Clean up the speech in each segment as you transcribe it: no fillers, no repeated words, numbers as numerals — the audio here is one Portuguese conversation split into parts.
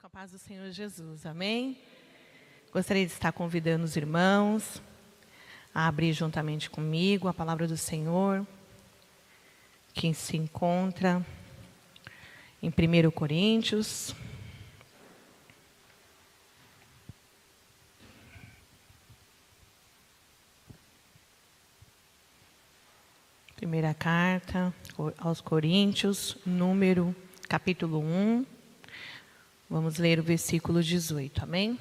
Com a paz do Senhor Jesus, amém? Gostaria de estar convidando os irmãos a abrir juntamente comigo a palavra do Senhor, que se encontra em 1 Coríntios. Primeira carta aos Coríntios, capítulo 1. Vamos ler o versículo 18, amém?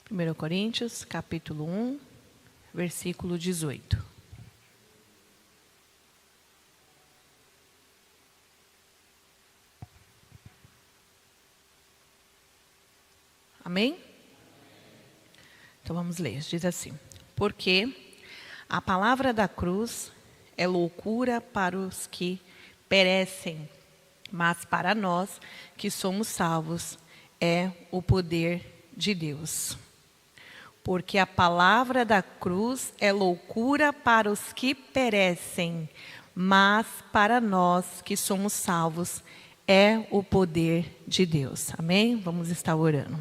Primeiro Coríntios, capítulo 1, versículo 18. Amém? Então vamos ler. Diz assim: porque a palavra da cruz é loucura para os que perecem, mas para nós que somos salvos é o poder de Deus. Porque a palavra da cruz é loucura para os que perecem, mas para nós que somos salvos é o poder de Deus. Amém? Vamos estar orando.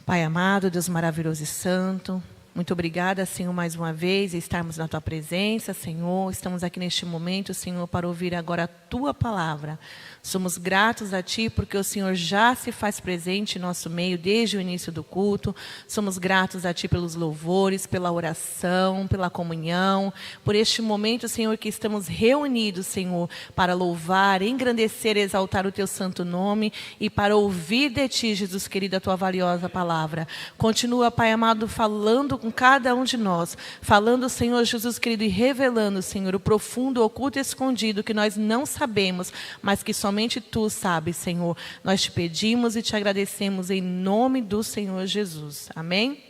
Pai amado, Deus maravilhoso e santo, muito obrigada, Senhor, mais uma vez, estarmos na Tua presença, Senhor. Estamos aqui neste momento, Senhor, para ouvir agora a Tua palavra. Somos gratos a Ti, porque o Senhor já se faz presente em nosso meio desde o início do culto. Somos gratos a Ti pelos louvores, pela oração, pela comunhão, por este momento, Senhor, que estamos reunidos, Senhor, para louvar, engrandecer, exaltar o Teu santo nome e para ouvir de Ti, Jesus querido, a Tua valiosa palavra. Continua, Pai amado, falando com cada um de nós, falando, Senhor Jesus querido, e revelando, Senhor, o profundo, oculto e escondido que nós não sabemos, mas que somente Tu sabes, Senhor. Nós Te pedimos e Te agradecemos em nome do Senhor Jesus. Amém?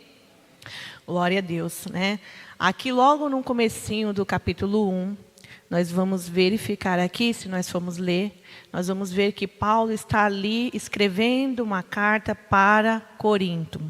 Glória a Deus, né? Aqui logo no comecinho do capítulo 1, nós vamos verificar aqui, se nós formos ler, nós vamos ver que Paulo está ali escrevendo uma carta para Corinto.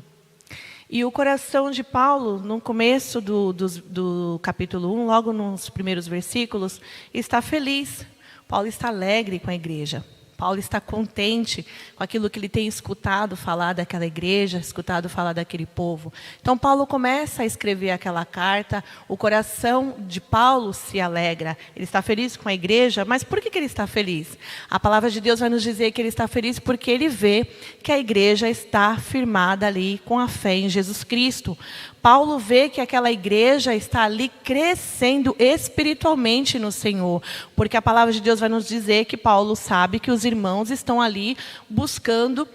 E o coração de Paulo, no começo do capítulo 1, logo nos primeiros versículos, está feliz. Paulo está alegre com a igreja. Paulo está contente com aquilo que ele tem escutado falar daquela igreja, escutado falar daquele povo. Então Paulo começa a escrever aquela carta, o coração de Paulo se alegra. Ele está feliz com a igreja, mas por que ele está feliz? A palavra de Deus vai nos dizer que ele está feliz porque ele vê que a igreja está firmada ali com a fé em Jesus Cristo. Paulo vê que aquela igreja está ali crescendo espiritualmente no Senhor, porque a palavra de Deus vai nos dizer que Paulo sabe que os irmãos estão ali buscando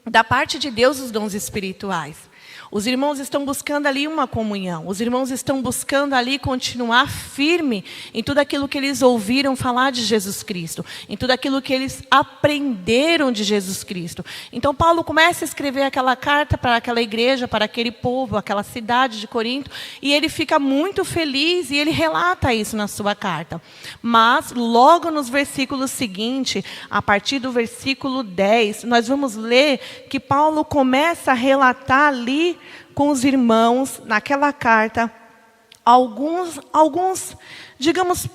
da parte de Deus os dons espirituais. Os irmãos estão buscando ali uma comunhão. Os irmãos estão buscando ali continuar firme em tudo aquilo que eles ouviram falar de Jesus Cristo, em tudo aquilo que eles aprenderam de Jesus Cristo. Então Paulo começa a escrever aquela carta para aquela igreja, para aquele povo, aquela cidade de Corinto, e ele fica muito feliz e ele relata isso na sua carta. Mas logo nos versículos seguintes, a partir do versículo 10, nós vamos ler que Paulo começa a relatar ali com os irmãos, naquela carta, digamos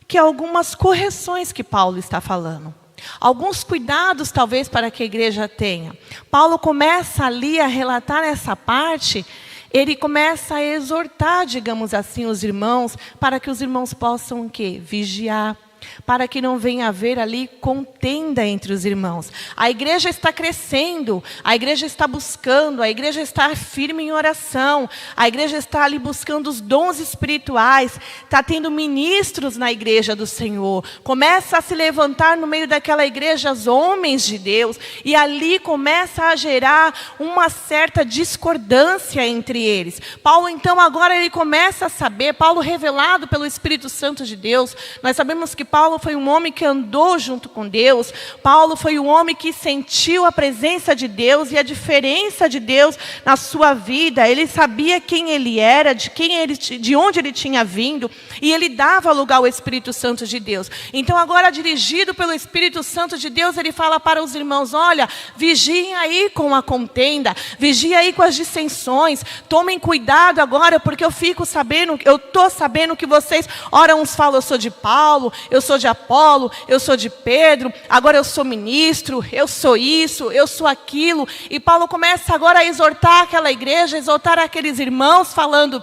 que algumas correções que Paulo está falando. Alguns cuidados, talvez, para que a igreja tenha. Paulo começa ali a relatar essa parte, ele começa a exortar, digamos assim, os irmãos, para que os irmãos possam o quê? Vigiar. Para que não venha haver ali contenda entre os irmãos. A igreja está crescendo, a igreja está buscando, a igreja está firme em oração, a igreja está ali buscando os dons espirituais, está tendo ministros na igreja do Senhor. Começa a se levantar no meio daquela igreja os homens de Deus, e ali começa a gerar uma certa discordância entre eles. Paulo então agora ele começa a saber, Paulo revelado pelo Espírito Santo de Deus, nós sabemos que Paulo foi um homem que andou junto com Deus. Paulo foi um homem que sentiu a presença de Deus e a diferença de Deus na sua vida. Ele sabia quem ele era, de onde ele tinha vindo, e ele dava lugar ao Espírito Santo de Deus. Então agora, dirigido pelo Espírito Santo de Deus, ele fala para os irmãos: olha, vigiem aí com a contenda, vigiem aí com as dissensões, tomem cuidado agora, porque eu estou sabendo que vocês, ora uns falam, eu sou de Paulo, eu sou de Apolo, eu sou de Pedro, agora eu sou ministro, eu sou isso, eu sou aquilo. E Paulo começa agora a exortar aquela igreja, exortar aqueles irmãos, falando: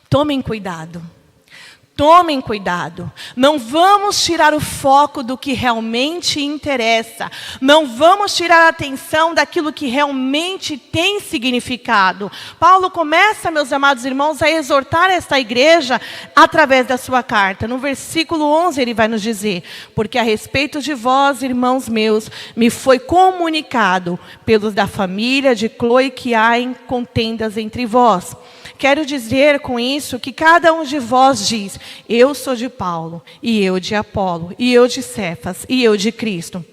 tomem cuidado. Tomem cuidado, não vamos tirar o foco do que realmente interessa, não vamos tirar a atenção daquilo que realmente tem significado. Paulo começa, meus amados irmãos, a exortar esta igreja através da sua carta. No versículo 11 ele vai nos dizer: porque a respeito de vós, irmãos meus, me foi comunicado pelos da família de Cloe que há em contendas entre vós. Quero dizer com isso que cada um de vós diz: eu sou de Paulo, e eu de Apolo, e eu de Cefas, e eu de Cristo.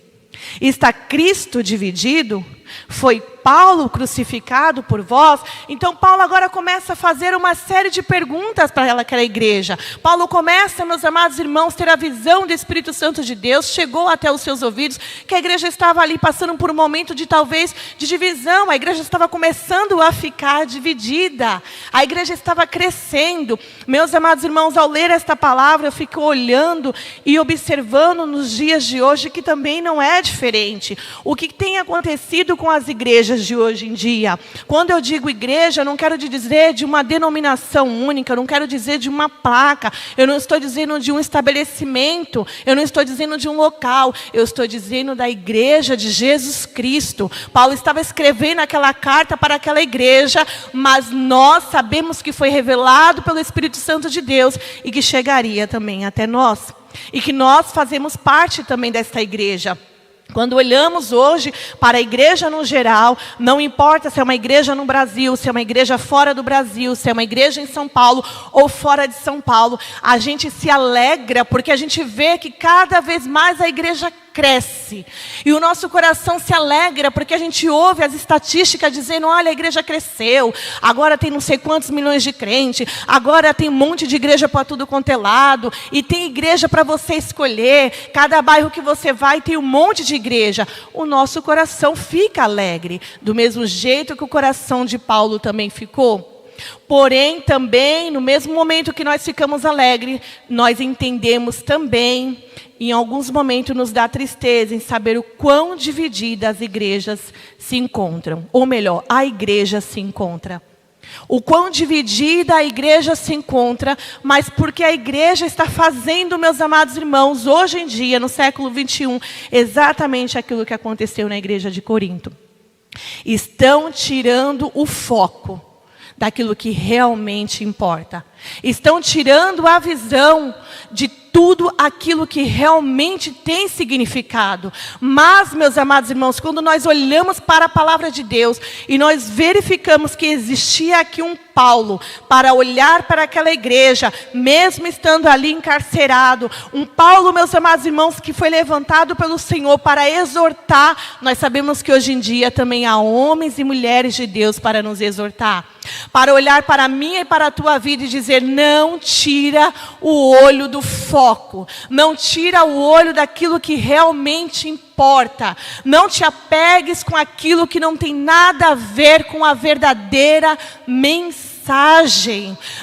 Está Cristo dividido? Foi Paulo crucificado por vós? Então Paulo agora começa a fazer uma série de perguntas para aquela igreja. Paulo começa, meus amados irmãos, ter a visão do Espírito Santo de Deus. Chegou até os seus ouvidos que a igreja estava ali passando por um momento de talvez de divisão. A igreja estava começando a ficar dividida. A igreja estava crescendo. Meus amados irmãos, ao ler esta palavra, eu fico olhando e observando nos dias de hoje que também não é diferente. O que tem acontecido com as igrejas de hoje em dia? Quando eu digo igreja, eu não quero dizer de uma denominação única, eu não quero dizer de uma placa, eu não estou dizendo de um estabelecimento, eu não estou dizendo de um local, eu estou dizendo da igreja de Jesus Cristo. Paulo estava escrevendo aquela carta para aquela igreja, mas nós sabemos que foi revelado pelo Espírito Santo de Deus e que chegaria também até nós. E que nós fazemos parte também desta igreja. Quando olhamos hoje para a igreja no geral, não importa se é uma igreja no Brasil, se é uma igreja fora do Brasil, se é uma igreja em São Paulo ou fora de São Paulo, a gente se alegra porque a gente vê que cada vez mais a igreja cresce. E o nosso coração se alegra porque a gente ouve as estatísticas dizendo: olha, a igreja cresceu, agora tem não sei quantos milhões de crentes, agora tem um monte de igreja para tudo quanto é lado, e tem igreja para você escolher, cada bairro que você vai tem um monte de igreja. O nosso coração fica alegre, do mesmo jeito que o coração de Paulo também ficou. Porém, também, no mesmo momento que nós ficamos alegres, nós entendemos também, em alguns momentos nos dá tristeza em saber o quão divididas as igrejas se encontram. Ou melhor, a igreja se encontra. O quão dividida a igreja se encontra, mas porque a igreja está fazendo, meus amados irmãos, hoje em dia, no século 21, exatamente aquilo que aconteceu na igreja de Corinto. Estão tirando o foco daquilo que realmente importa. Estão tirando a visão de tudo aquilo que realmente tem significado. Mas, meus amados irmãos, quando nós olhamos para a palavra de Deus e nós verificamos que existia aqui um Paulo para olhar para aquela igreja, mesmo estando ali encarcerado, um Paulo, meus amados irmãos, que foi levantado pelo Senhor para exortar. Nós sabemos que hoje em dia também há homens e mulheres de Deus para nos exortar, para olhar para a minha e para a tua vida e dizer: não tira o olho do foco, não tira o olho daquilo que realmente importa, não te apegues com aquilo que não tem nada a ver com a verdadeira mensagem.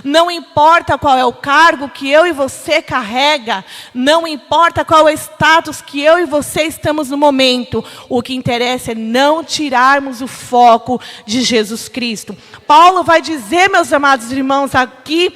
Não importa qual é o cargo que eu e você carrega, não importa qual é o status que eu e você estamos no momento, o que interessa é não tirarmos o foco de Jesus Cristo. Paulo vai dizer, meus amados irmãos, aqui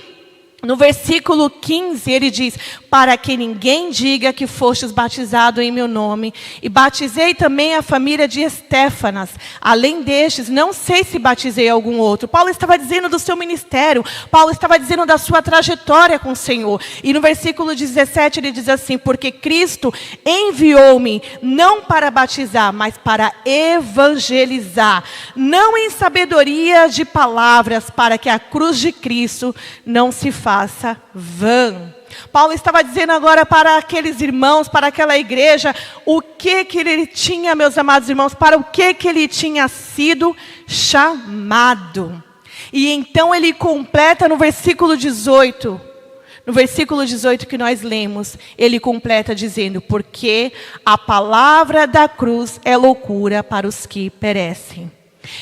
no versículo 15, ele diz: para que ninguém diga que fostes batizado em meu nome, e batizei também a família de Estéfanas. Além destes, não sei se batizei algum outro. Paulo estava dizendo do seu ministério, Paulo estava dizendo da sua trajetória com o Senhor. E no versículo 17 ele diz assim: porque Cristo enviou-me não para batizar, mas para evangelizar, não em sabedoria de palavras, para que a cruz de Cristo não se faça vã. Paulo estava dizendo agora para aqueles irmãos, para aquela igreja, o que ele tinha, meus amados irmãos, para o que ele tinha sido chamado. E então ele completa no versículo 18. No versículo 18 que nós lemos, ele completa dizendo: porque a palavra da cruz é loucura para os que perecem.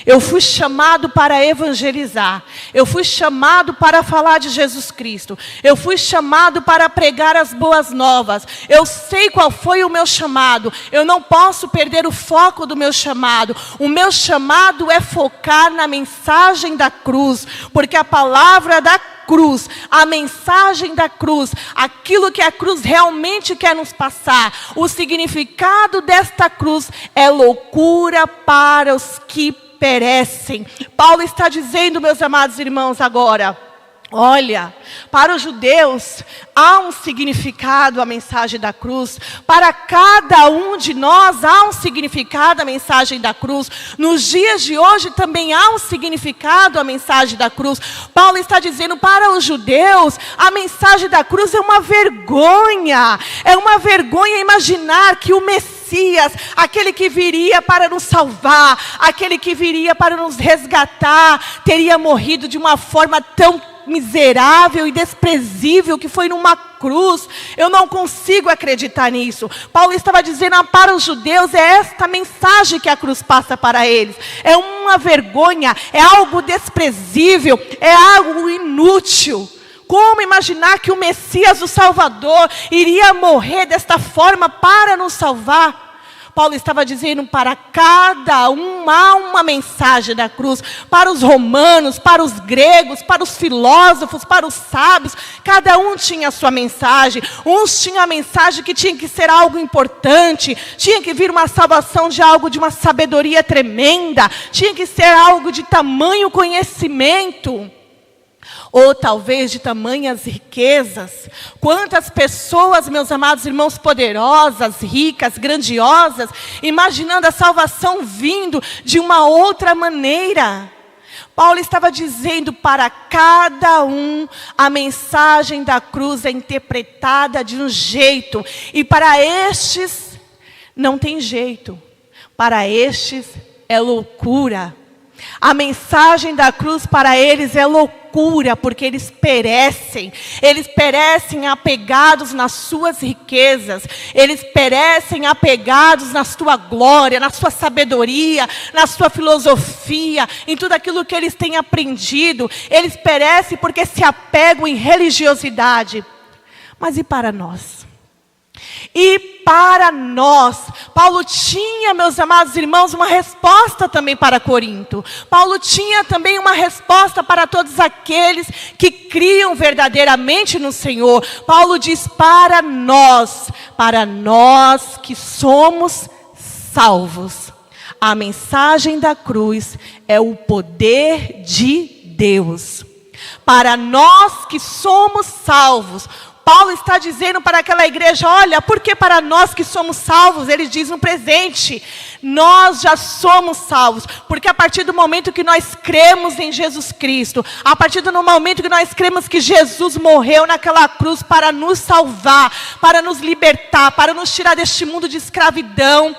Eu fui chamado para evangelizar. Eu fui chamado para falar de Jesus Cristo. Eu fui chamado para pregar as boas novas. Eu sei qual foi o meu chamado. Eu não posso perder o foco do meu chamado. O meu chamado é focar na mensagem da cruz. Porque a palavra da cruz, a mensagem da cruz, aquilo que a cruz realmente quer nos passar, o significado desta cruz é loucura para os que perecem. Paulo está dizendo, meus amados irmãos, agora, olha, para os judeus há um significado a mensagem da cruz. Para cada um de nós há um significado a mensagem da cruz. Nos dias de hoje também há um significado a mensagem da cruz. Paulo está dizendo, para os judeus, a mensagem da cruz é uma vergonha. É uma vergonha imaginar que o Messias, aquele que viria para nos salvar, aquele que viria para nos resgatar, teria morrido de uma forma tão miserável e desprezível, que foi numa cruz. Eu não consigo acreditar nisso. Paulo estava dizendo, para os judeus é esta mensagem que a cruz passa para eles. É uma vergonha, é algo desprezível, é algo inútil. Como imaginar que o Messias, o Salvador, iria morrer desta forma para nos salvar? Paulo estava dizendo, para cada um há uma mensagem da cruz. Para os romanos, para os gregos, para os filósofos, para os sábios, cada um tinha a sua mensagem. Uns tinham a mensagem que tinha que ser algo importante, tinha que vir uma salvação de algo de uma sabedoria tremenda, tinha que ser algo de tamanho conhecimento. Ou talvez de tamanhas riquezas. Quantas pessoas, meus amados irmãos, poderosas, ricas, grandiosas, imaginando a salvação vindo de uma outra maneira. Paulo estava dizendo, para cada um, a mensagem da cruz é interpretada de um jeito. E para estes, não tem jeito. Para estes, é loucura. A mensagem da cruz para eles é loucura, porque eles perecem apegados nas suas riquezas, eles perecem apegados na sua glória, na sua sabedoria, na sua filosofia, em tudo aquilo que eles têm aprendido. Eles perecem porque se apegam em religiosidade. Mas e para nós? E para nós, Paulo tinha, meus amados irmãos, uma resposta também para Corinto. Paulo tinha também uma resposta para todos aqueles que criam verdadeiramente no Senhor. Paulo diz, para nós que somos salvos, a mensagem da cruz é o poder de Deus. Para nós que somos salvos, Paulo está dizendo para aquela igreja, olha, porque para nós que somos salvos, ele diz no presente, nós já somos salvos, porque a partir do momento que nós cremos em Jesus Cristo, a partir do momento que nós cremos que Jesus morreu naquela cruz para nos salvar, para nos libertar, para nos tirar deste mundo de escravidão,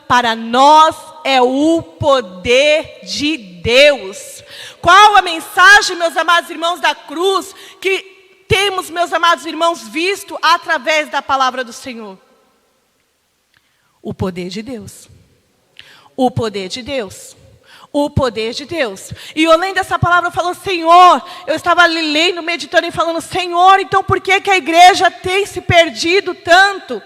para nós é o poder de Deus. Qual a mensagem, meus amados irmãos, da cruz que temos, meus amados irmãos, visto através da palavra do Senhor? O poder de Deus. O poder de Deus. O poder de Deus. E eu lendo essa palavra, eu falo, Senhor, eu estava ali lendo, meditando e falando, Senhor, então por que a igreja tem se perdido tanto?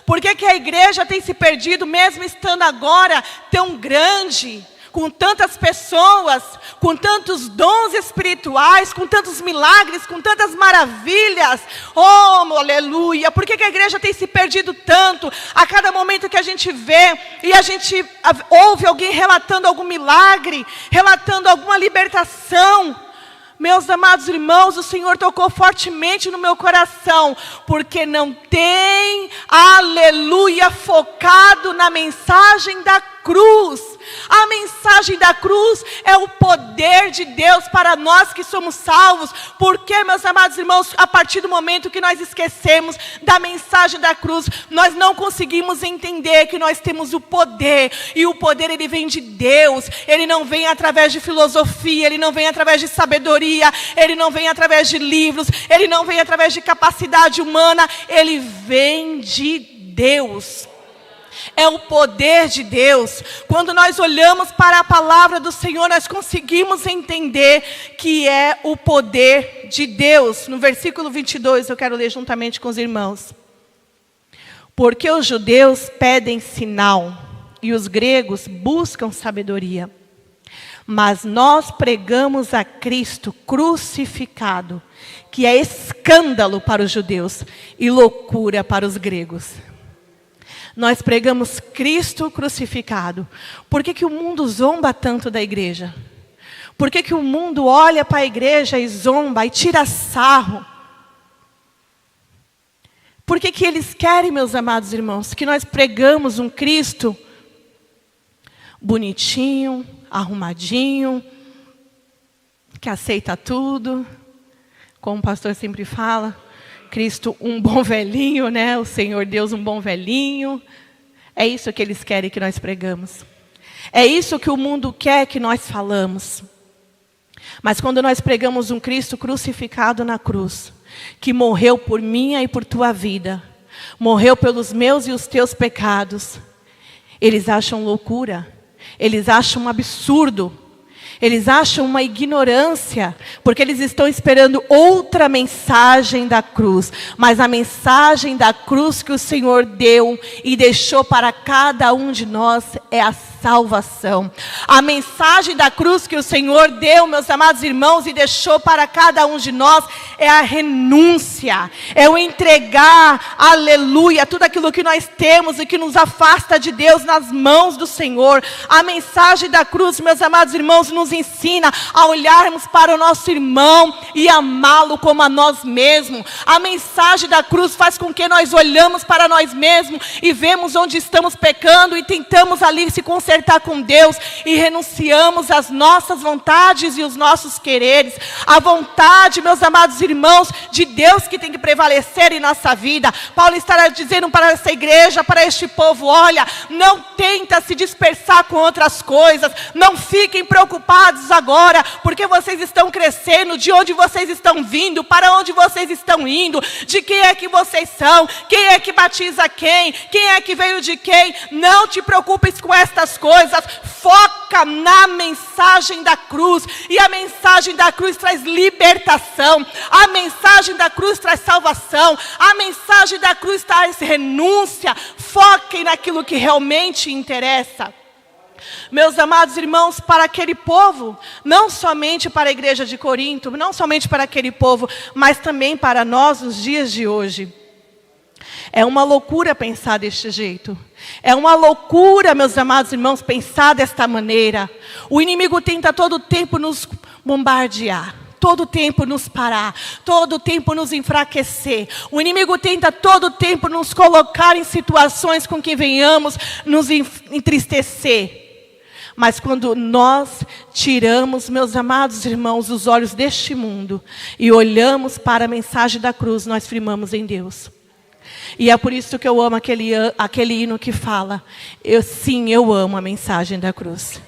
Por que a igreja tem se perdido, mesmo estando agora tão grande? Com tantas pessoas, com tantos dons espirituais, com tantos milagres, com tantas maravilhas. Oh, aleluia! Por que a igreja tem se perdido tanto? A cada momento que a gente vê e a gente ouve alguém relatando algum milagre, relatando alguma libertação. Meus amados irmãos, o Senhor tocou fortemente no meu coração, porque não tem, aleluia, focado na mensagem da cruz. A A mensagem da cruz é o poder de Deus para nós que somos salvos. Porque, meus amados irmãos, a partir do momento que nós esquecemos da mensagem da cruz, nós não conseguimos entender que nós temos o poder. E o poder, ele vem de Deus. Ele não vem através de filosofia, ele não vem através de sabedoria, ele não vem através de livros, ele não vem através de capacidade humana, ele vem de Deus. É o poder de Deus. Quando nós olhamos para a palavra do Senhor, nós conseguimos entender que é o poder de Deus. No versículo 22, eu quero ler juntamente com os irmãos. Porque os judeus pedem sinal e os gregos buscam sabedoria. Mas nós pregamos a Cristo crucificado, que é escândalo para os judeus e loucura para os gregos. Nós pregamos Cristo crucificado. Por que o mundo zomba tanto da igreja? Por que o mundo olha para a igreja e zomba e tira sarro? Por que eles querem, meus amados irmãos, que nós pregamos um Cristo bonitinho, arrumadinho, que aceita tudo, como o pastor sempre fala, Cristo um bom velhinho, né? O Senhor Deus um bom velhinho. É isso que eles querem que nós pregamos. É isso que o mundo quer que nós falamos. Mas quando nós pregamos um Cristo crucificado na cruz, que morreu por minha e por tua vida, morreu pelos meus e os teus pecados, eles acham loucura, eles acham um absurdo, eles acham uma ignorância, porque eles estão esperando outra mensagem da cruz. Mas a mensagem da cruz que o Senhor deu e deixou para cada um de nós é a salvação. A mensagem da cruz que o Senhor deu, meus amados irmãos, e deixou para cada um de nós é a renúncia, é o entregar, aleluia, tudo aquilo que nós temos e que nos afasta de Deus nas mãos do Senhor. A mensagem da cruz, meus amados irmãos, nos ensina a olharmos para o nosso irmão e amá-lo como a nós mesmos. A mensagem da cruz faz com que nós olhamos para nós mesmos e vemos onde estamos pecando e tentamos ali se consertar com Deus e renunciamos às nossas vontades e os nossos quereres. A vontade, meus amados irmãos, de Deus que tem que prevalecer em nossa vida. Paulo estará dizendo para essa igreja, para este povo: olha, não tenta se dispersar com outras coisas, não fiquem preocupados agora, porque vocês estão crescendo, de onde vocês estão vindo, para onde vocês estão indo, de quem é que vocês são, quem é que batiza quem é que veio de quem. Não te preocupes com estas coisas, foca na mensagem da cruz, e a mensagem da cruz traz libertação, a mensagem da cruz traz salvação, a mensagem da cruz traz renúncia. Foquem naquilo que realmente interessa. Meus amados irmãos, para aquele povo, não somente para a igreja de Corinto, não somente para aquele povo, mas também para nós nos dias de hoje, é uma loucura pensar deste jeito. É uma loucura, meus amados irmãos, pensar desta maneira. O inimigo tenta todo o tempo nos bombardear, todo o tempo nos parar, todo o tempo nos enfraquecer. O inimigo tenta todo o tempo nos colocar em situações com que venhamos nos entristecer. Mas quando nós tiramos, meus amados irmãos, os olhos deste mundo e olhamos para a mensagem da cruz, nós firmamos em Deus. E é por isso que eu amo aquele hino que fala: eu amo a mensagem da cruz.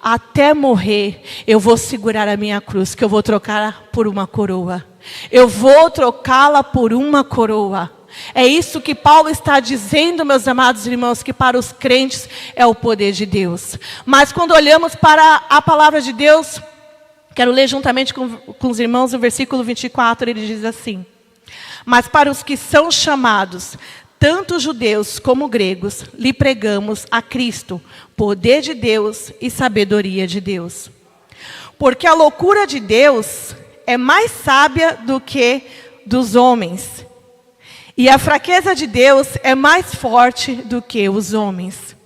Até morrer, eu vou segurar a minha cruz, que eu vou trocar por uma coroa. Eu vou trocá-la por uma coroa. É isso que Paulo está dizendo, meus amados irmãos, que para os crentes é o poder de Deus. Mas quando olhamos para a palavra de Deus, quero ler juntamente com os irmãos o versículo 24, ele diz assim: mas para os que são chamados, tanto judeus como gregos, lhe pregamos a Cristo, poder de Deus e sabedoria de Deus. Porque a loucura de Deus é mais sábia do que dos homens, e a fraqueza de Deus é mais forte do que os homens.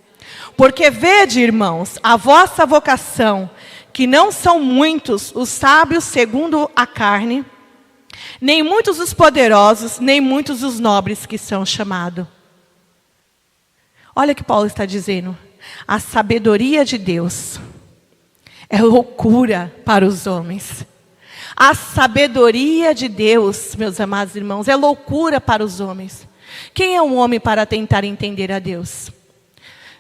Porque vede, irmãos, a vossa vocação, que não são muitos os sábios segundo a carne, nem muitos os poderosos, nem muitos os nobres que são chamados. Olha o que Paulo está dizendo. A sabedoria de Deus é loucura para os homens. A sabedoria de Deus, meus amados irmãos, é loucura para os homens. Quem é um homem para tentar entender a Deus?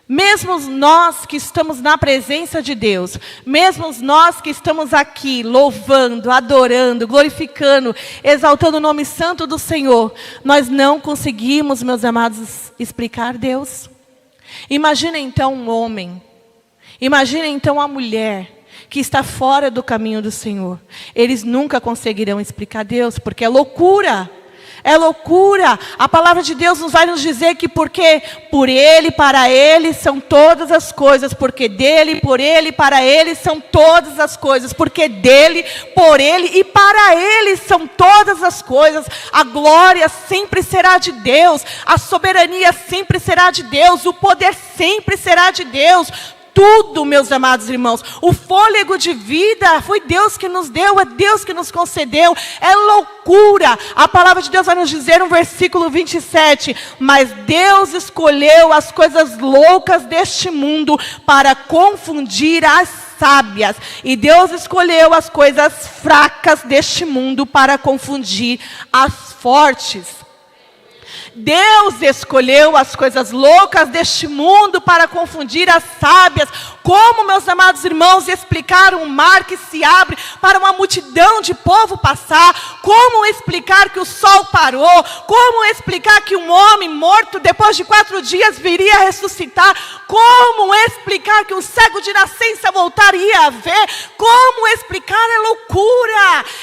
Mesmo nós que estamos na presença de Deus, mesmo nós que estamos aqui louvando, adorando, glorificando, exaltando o nome santo do Senhor, nós não conseguimos, meus amados, explicar Deus. Imagina então um homem, imagina então a mulher que está fora do caminho do Senhor. Eles nunca conseguirão explicar Deus, porque é loucura. É loucura. A palavra de Deus vai nos dizer que porque por Ele, para Ele são todas as coisas. Porque dEle, por Ele, para Ele são todas as coisas. Porque dEle, por Ele e para Ele são todas as coisas. A glória sempre será de Deus. A soberania sempre será de Deus. O poder sempre será de Deus. Tudo, meus amados irmãos, o fôlego de vida foi Deus que nos deu, é Deus que nos concedeu, é loucura. A palavra de Deus vai nos dizer no versículo 27, mas Deus escolheu as coisas loucas deste mundo para confundir as sábias, e Deus escolheu as coisas fracas deste mundo para confundir as fortes. Deus escolheu as coisas loucas deste mundo para confundir as sábias. Como, meus amados irmãos, explicar um mar que se abre para uma multidão de povo passar? Como explicar que o sol parou? Como explicar que um homem morto depois de 4 dias viria a ressuscitar? Como explicar que um cego de nascença voltaria a ver? Como explicar?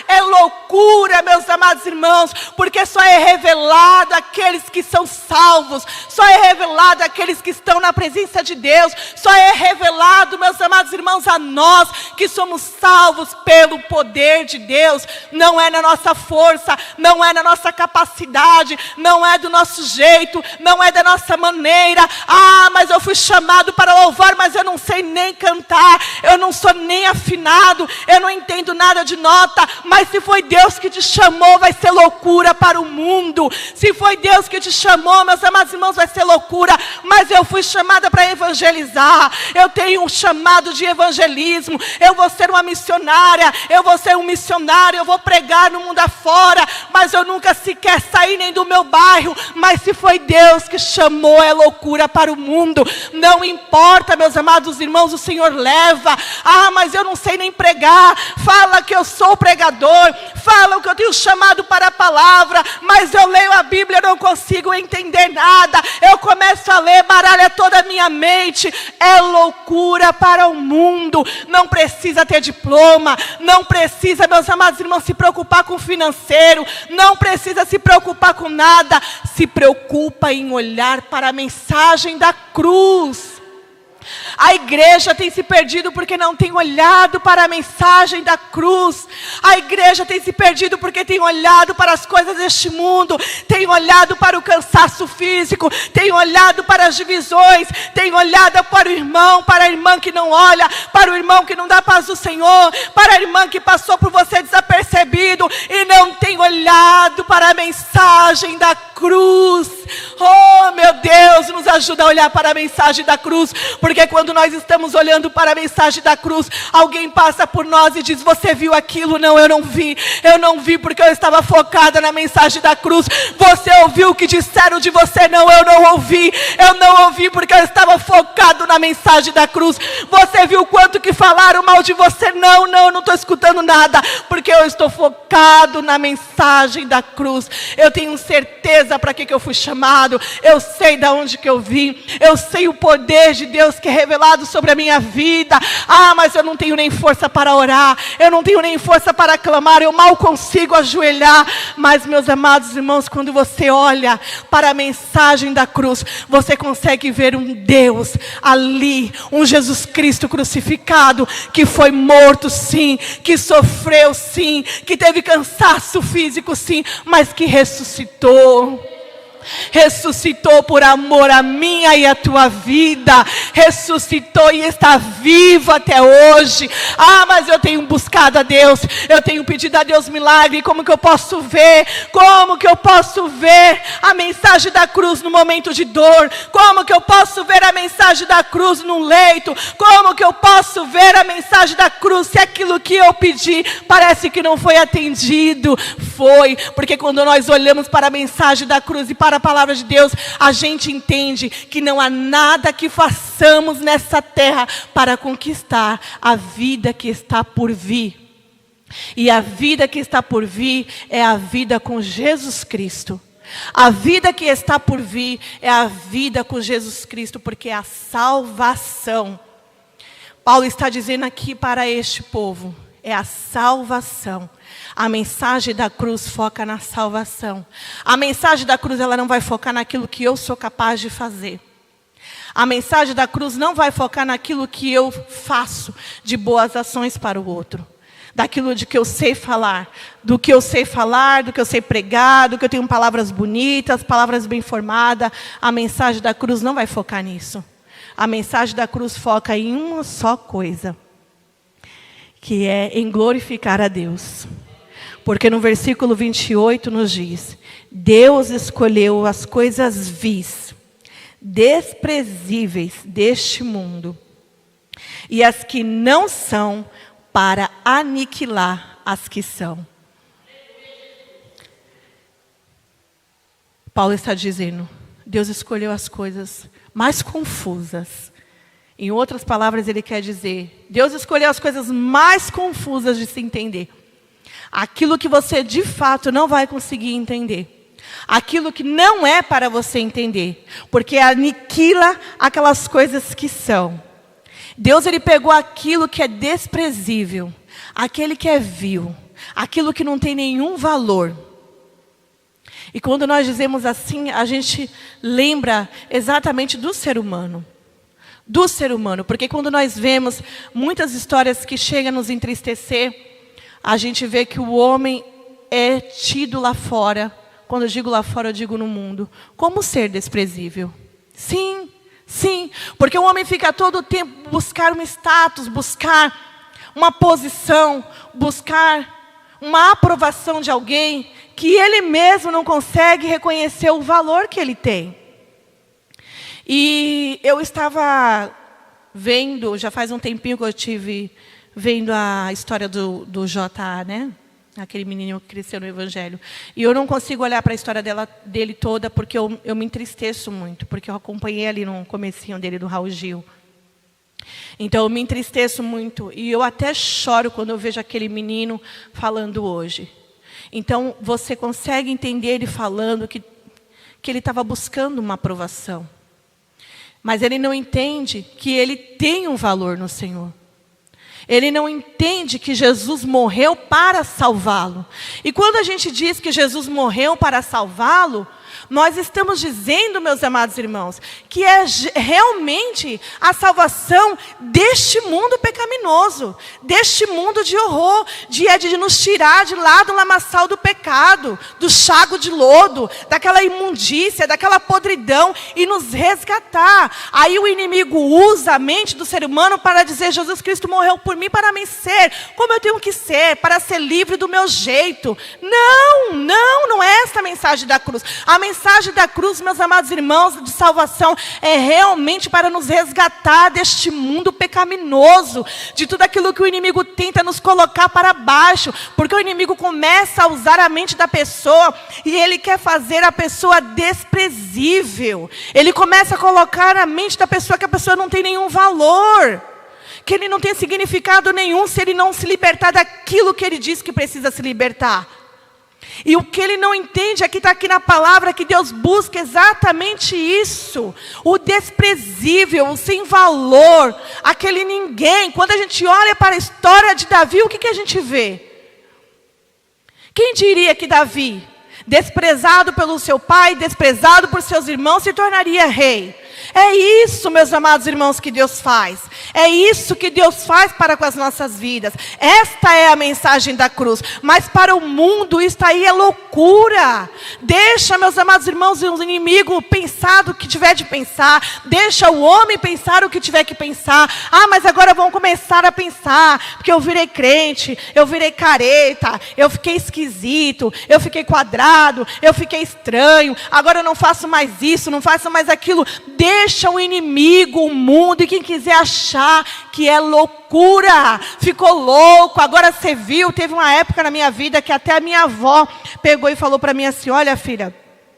É loucura, meus amados irmãos, porque só é revelado àqueles que são salvos, só é revelado àqueles que estão na presença de Deus, só é revelado, meus amados irmãos, a nós que somos salvos pelo poder de Deus. Não é na nossa força, não é na nossa capacidade, não é do nosso jeito, não é da nossa maneira. Ah, mas eu fui chamado para louvar, mas eu não sei nem cantar, eu não sou nem afinado, eu não entendo nada de nota. Mas se foi Deus que te chamou, vai ser loucura para o mundo. Se foi Deus que te chamou, meus amados irmãos, vai ser loucura. Mas eu fui chamada para evangelizar, eu tenho um chamado de evangelismo, eu vou ser uma missionária, eu vou ser um missionário, eu vou pregar no mundo afora, mas eu nunca sequer saí nem do meu bairro. Mas se foi Deus que chamou, é loucura para o mundo. Não importa, meus amados irmãos, o Senhor leva. Ah, mas eu não sei nem pregar. Fala que eu sou pregador, fala que eu tenho chamado para a palavra, mas eu leio a Bíblia, eu não consigo entender nada. Eu começo a ler, baralha toda a minha mente. É loucura para o mundo. Não precisa ter diploma, não precisa, meus amados irmãos, se preocupar com o financeiro, não precisa se preocupar com nada. Se preocupa em olhar para a mensagem da cruz. A igreja tem se perdido porque não tem olhado para a mensagem da cruz. A igreja tem se perdido porque tem olhado para as coisas deste mundo, tem olhado para o cansaço físico, tem olhado para as divisões, tem olhado para o irmão, para a irmã que não olha, para o irmão que não dá paz do Senhor, para a irmã que passou por você desapercebido e não tem olhado para a mensagem da cruz. Oh, meu Deus, nos ajuda a olhar para a mensagem da cruz, porque quando nós estamos olhando para a mensagem da cruz, alguém passa por nós e diz: você viu aquilo? Não, eu não vi porque eu estava focada na mensagem da cruz. Você ouviu o que disseram de você? Não, eu não ouvi porque eu estava focado na mensagem da cruz. Você viu quanto que falaram mal de você? Não, eu não estou escutando nada, porque eu estou focado na mensagem da cruz. Eu tenho certeza para que eu fui chamado, eu sei de onde que eu vim, eu sei o poder de Deus que é revelado sobre a minha vida. Ah, mas eu não tenho nem força para orar, eu não tenho nem força para clamar, eu mal consigo ajoelhar. Mas, meus amados irmãos, quando você olha para a mensagem da cruz, você consegue ver um Deus ali, um Jesus Cristo crucificado, que foi morto sim, que sofreu sim, que teve cansaço físico sim, mas que ressuscitou. ressuscitou por amor à minha e à tua vida, ressuscitou e está vivo até hoje. Ah, mas eu tenho buscado a Deus, eu tenho pedido a Deus milagre. Como que eu posso ver? Como que eu posso ver a mensagem da cruz no momento de dor? Como que eu posso ver a mensagem da cruz num leito? Como que eu posso ver a mensagem da cruz se aquilo que eu pedi parece que não foi atendido? Foi, porque quando nós olhamos para a mensagem da cruz e para a palavra de Deus, a gente entende que não há nada que façamos nessa terra para conquistar a vida que está por vir. E a vida que está por vir é a vida com Jesus Cristo. A vida que está por vir é a vida com Jesus Cristo, porque é a salvação. Paulo está dizendo aqui para este povo, é a salvação. A mensagem da cruz foca na salvação. A mensagem da cruz, ela não vai focar naquilo que eu sou capaz de fazer. A mensagem da cruz não vai focar naquilo que eu faço de boas ações para o outro. Daquilo de que eu sei falar, do que eu sei pregar, do que eu tenho palavras bonitas, palavras bem formadas. A mensagem da cruz não vai focar nisso. A mensagem da cruz foca em uma só coisa, que é em glorificar a Deus. Porque no versículo 28 nos diz: Deus escolheu as coisas vis, desprezíveis deste mundo, e as que não são, para aniquilar as que são. Paulo está dizendo, Deus escolheu as coisas mais confusas. Em outras palavras, ele quer dizer, Deus escolheu as coisas mais confusas de se entender. Aquilo que você de fato não vai conseguir entender. Aquilo que não é para você entender. Porque aniquila aquelas coisas que são. Deus, ele pegou aquilo que é desprezível, aquele que é vil, aquilo que não tem nenhum valor. E quando nós dizemos assim, a gente lembra exatamente do ser humano. Do ser humano, porque quando nós vemos muitas histórias que chegam a nos entristecer, a gente vê que o homem é tido lá fora, quando eu digo lá fora, eu digo no mundo, como ser desprezível. Sim, sim, porque o homem fica todo o tempo buscar um status, buscar uma posição, buscar uma aprovação de alguém, que ele mesmo não consegue reconhecer o valor que ele tem. E eu estava vendo, já faz um tempinho que eu estive vendo a história do J.A., né? Aquele menino que cresceu no Evangelho. E eu não consigo olhar para a história dele toda, porque eu me entristeço muito, porque eu acompanhei ali no comecinho dele, do Raul Gil. Então eu me entristeço muito, e eu até choro quando eu vejo aquele menino falando hoje. Então você consegue entender ele falando que ele estava buscando uma aprovação. Mas ele não entende que ele tem um valor no Senhor. Ele não entende que Jesus morreu para salvá-lo. E quando a gente diz que Jesus morreu para salvá-lo, nós estamos dizendo, meus amados irmãos, que é realmente a salvação deste mundo pecaminoso, deste mundo de horror, de nos tirar de lá do lamaçal do pecado, do chago de lodo, daquela imundícia, daquela podridão, e nos resgatar. Aí o inimigo usa a mente do ser humano para dizer, Jesus Cristo morreu por mim para me ser como eu tenho que ser, para ser livre do meu jeito. Não é essa a mensagem da cruz. A mensagem da cruz, meus amados irmãos, de salvação, é realmente para nos resgatar deste mundo pecaminoso, de tudo aquilo que o inimigo tenta nos colocar para baixo, porque o inimigo começa a usar a mente da pessoa, e ele quer fazer a pessoa desprezível. Ele começa a colocar na mente da pessoa que a pessoa não tem nenhum valor, que ele não tem significado nenhum se ele não se libertar daquilo que ele diz que precisa se libertar. E o que ele não entende é que está aqui na palavra que Deus busca exatamente isso. O desprezível, o sem valor, aquele ninguém. Quando a gente olha para a história de Davi, o que a gente vê? Quem diria que Davi, desprezado pelo seu pai, desprezado por seus irmãos, se tornaria rei? É isso, meus amados irmãos, que Deus faz. É isso que Deus faz para com as nossas vidas. Esta é a mensagem da cruz. Mas para o mundo, isso aí é loucura. Deixa, meus amados irmãos, o inimigo pensar do que tiver de pensar. Deixa o homem pensar o que tiver que pensar. Ah, mas agora vão começar a pensar. Porque eu virei crente, eu virei careta, eu fiquei esquisito, eu fiquei quadrado, eu fiquei estranho. Agora eu não faço mais isso, não faço mais aquilo. Deixa o inimigo, o mundo e quem quiser achar que é loucura. Ficou louco, agora você viu. Teve uma época na minha vida que até a minha avó pegou e falou para mim assim: olha, filha,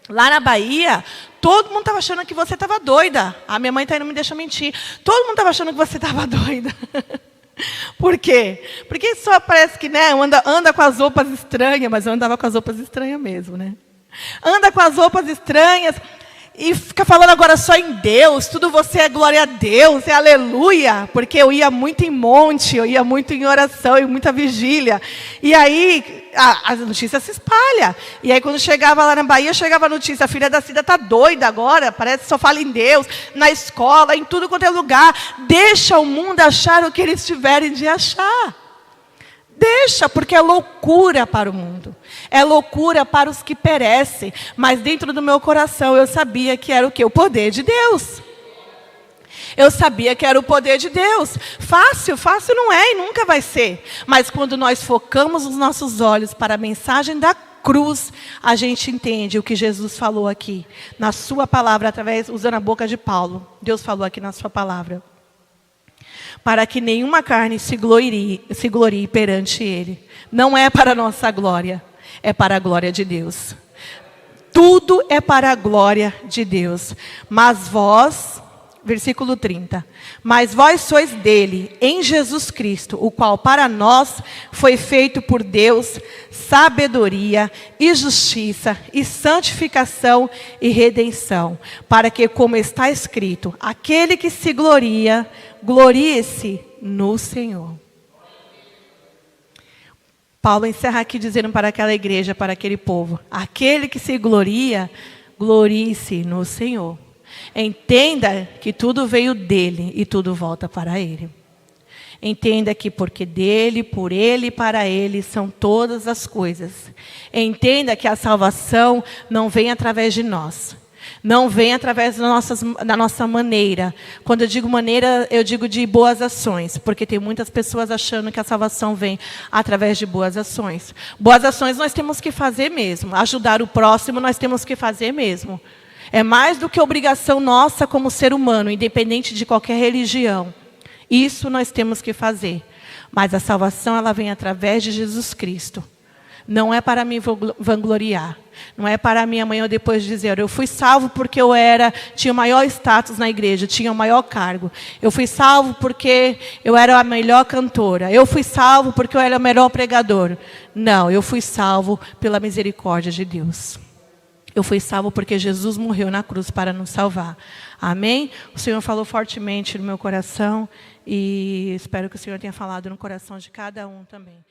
lá na Bahia, todo mundo estava achando que você estava doida. A minha mãe não me deixa mentir. Todo mundo estava achando que você estava doida. Por quê? Porque só parece que, né, anda com as roupas estranhas, mas eu andava com as roupas estranhas mesmo, né? Anda com as roupas estranhas e fica falando agora só em Deus, tudo você é glória a Deus, é aleluia, porque eu ia muito em monte, eu ia muito em oração, em muita vigília, e aí a notícia se espalha, e aí quando chegava lá na Bahia, chegava a notícia: a filha da Cida está doida agora, parece que só fala em Deus, na escola, em tudo quanto é lugar. Deixa o mundo achar o que eles tiverem de achar. Deixa, porque é loucura para o mundo. É loucura para os que perecem. Mas dentro do meu coração eu sabia que era o quê? O poder de Deus. Eu sabia que era o poder de Deus. Fácil não é e nunca vai ser. Mas quando nós focamos os nossos olhos para a mensagem da cruz, a gente entende o que Jesus falou aqui. Na sua palavra, usando a boca de Paulo. Deus falou aqui na sua palavra. Para que nenhuma carne se glorie perante Ele. Não é para a nossa glória, é para a glória de Deus. Tudo é para a glória de Deus. Mas vós, versículo 30, mas vós sois dele, em Jesus Cristo, o qual para nós foi feito por Deus sabedoria e justiça e santificação e redenção, para que, como está escrito, aquele que se gloria, glorie-se no Senhor. Paulo encerra aqui dizendo para aquela igreja, para aquele povo: aquele que se gloria, glorie-se no Senhor. Entenda que tudo veio dele e tudo volta para ele. Entenda que porque dele, por ele e para ele são todas as coisas. Entenda que a salvação não vem através de nós. Não vem através da nossa maneira. Quando eu digo maneira, eu digo de boas ações. Porque tem muitas pessoas achando que a salvação vem através de boas ações. Boas ações nós temos que fazer mesmo. Ajudar o próximo nós temos que fazer mesmo. É mais do que obrigação nossa como ser humano, independente de qualquer religião. Isso nós temos que fazer. Mas a salvação, ela vem através de Jesus Cristo. Não é para me vangloriar. Não é para mim amanhã ou depois dizer: eu fui salvo porque eu tinha o maior status na igreja, tinha o maior cargo. Eu fui salvo porque eu era a melhor cantora. Eu fui salvo porque eu era o melhor pregador. Não, eu fui salvo pela misericórdia de Deus. Eu fui salvo porque Jesus morreu na cruz para nos salvar. Amém? O Senhor falou fortemente no meu coração e espero que o Senhor tenha falado no coração de cada um também.